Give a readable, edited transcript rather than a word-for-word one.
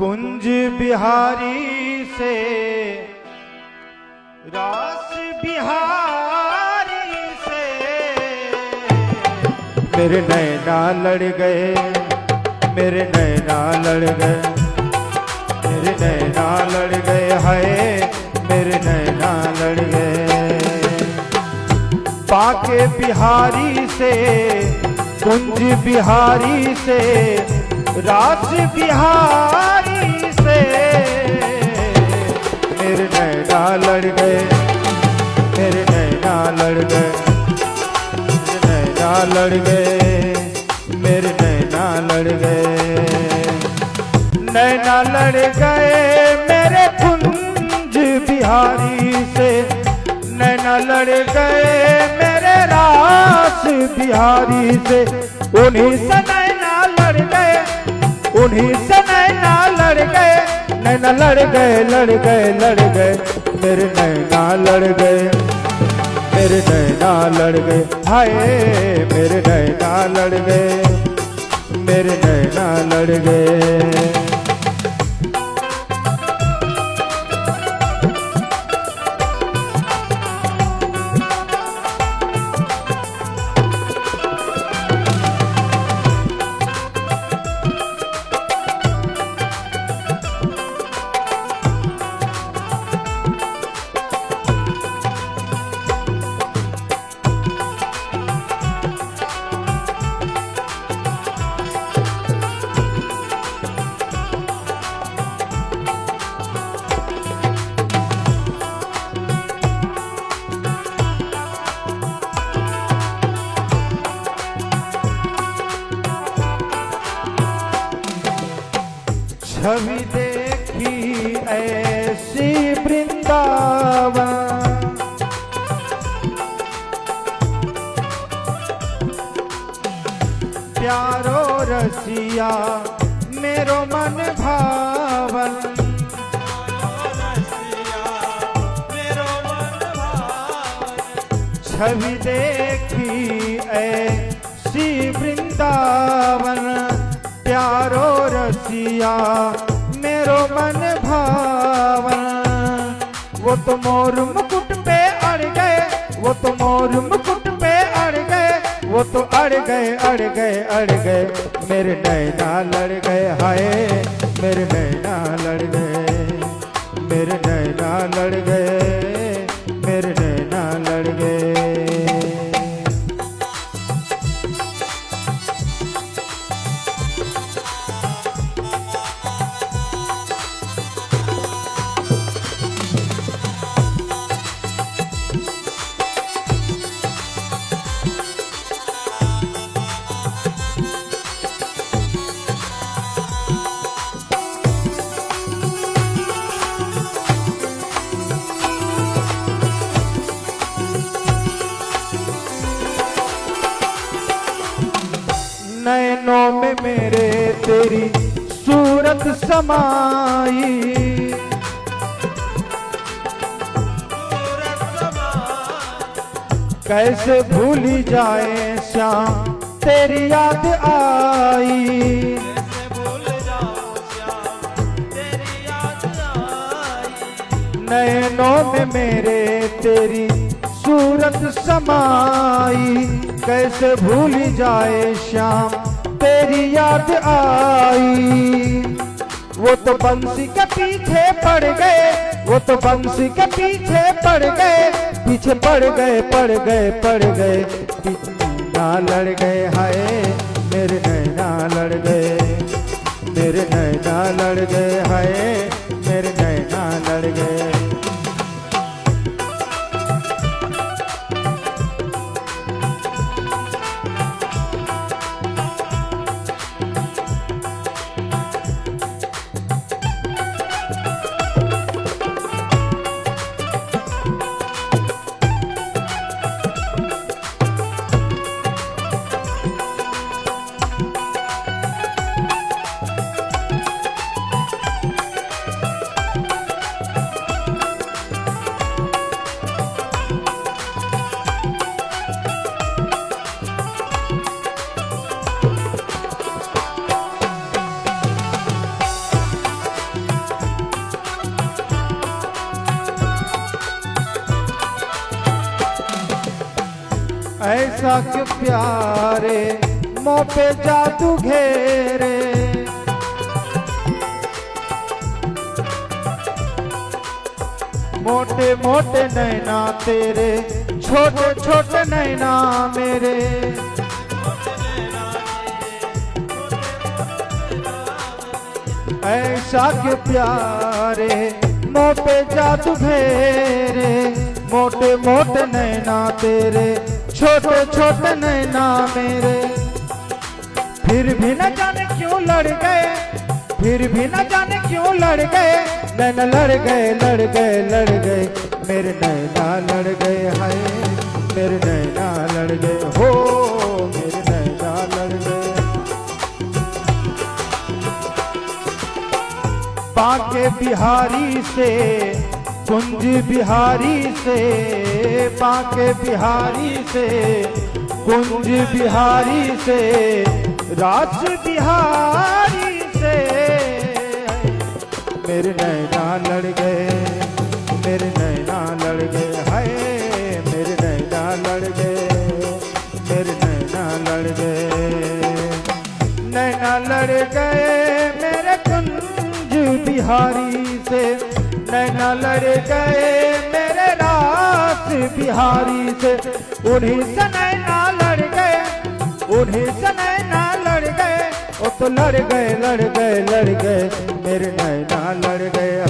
कुंज बिहारी से रास बिहारी से मेरे नैना लड़ गए, मेरे नैना लड़ गए, मेरे नैना लड़ गए, हाय मेरे नैना लड़ गए। पाके बिहारी से कुंज बिहारी से रास बिहारी से मेरे नैना लड़ गए, मेरे नैना लड़ गए, मेरे नैना लड़ गए, मेरे नैना लड़ गए। नैना लड़ गए मेरे कुंज बिहारी से, नैना लड़ गए मेरे रास बिहारी से। उन्हीं से नैना लड़ गए, उन्हीं से नैना लड़ गए, नैना लड़ गए, लड़ गए, लड़ गए, मेरे नैना लड़ गए, मेरे नैना लड़ गए, हाय मेरे नैना लड़ गए, मेरे नैना लड़ गए। छवि देखी ऐसी वृंदावन, प्यारो रसिया मेरो मन भावन, छवि देखी ऐसी वृंदावन, प्यारो रसिया मेरो मन भावन। वो तो मोर मुकुट पे अड़ गए, वो तो मोर मुकुट पे अड़ गए, वो तो अड़ गए, अड़ गए, अड़ गए, मेरे नैना लड़ गए, हाय मेरे नैना लड़ गए, मेरे नैना लड़ गए, मेरे नैना लड़ गए। नैनों में मेरे तेरी सूरत समाई, कैसे भूली जाए श्याम तेरी याद आई, नैनों में मेरे तेरी सूरत समाई, कैसे भूल जाए श्याम तेरी याद आई। वो तो बंसी के पीछे पड़ गए, वो तो बंसी के पीछे पड़ गए, पीछे पड़ गए, पड़ गए, पड़ गए, नैना लड़ गए, हाय मेरे नैना लड़ गए, मेरे नैना लड़ गए, हाय मेरे नैना लड़ गए। ऐसा क्यों प्यारे मोह पे जादू घेरे। मोटे मोटे नैना तेरे, छोटे छोटे नैना मेरे। ऐसा क्यों प्यारे मोह पे जादू घेरे। मोटे मोटे नैना तेरे, छोटे छोटे नैना मेरे। फिर भी न जाने क्यों लड़ गए, फिर भी न जाने क्यों लड़ गए। नैना लड़ गए, लड़ गए, लड़ गए, मेरे नैना लड़ गए। हाय मेरे नैना लड़ गए, हो मेरे नैना लड़ गए। बांके बिहारी से, कुंज बिहारी से, बांके बिहारी से, कुंज बिहारी से, राज बिहारी से। मेरे नैना लड़ गए, मेरे नैना लड़ गए। हाय मेरे नैना लड़ गए, मेरे नैना लड़ गए। नैना लड़ गए मेरे कुंज बिहारी से। नैना लड़ गए मेरे रास बिहारी से। उन्हीं से नैना लड़ गए, उन्हीं से नैना लड़ गए। वो तो लड़ गए, लड़ गए, लड़ गए, मेरे नैना लड़ गए।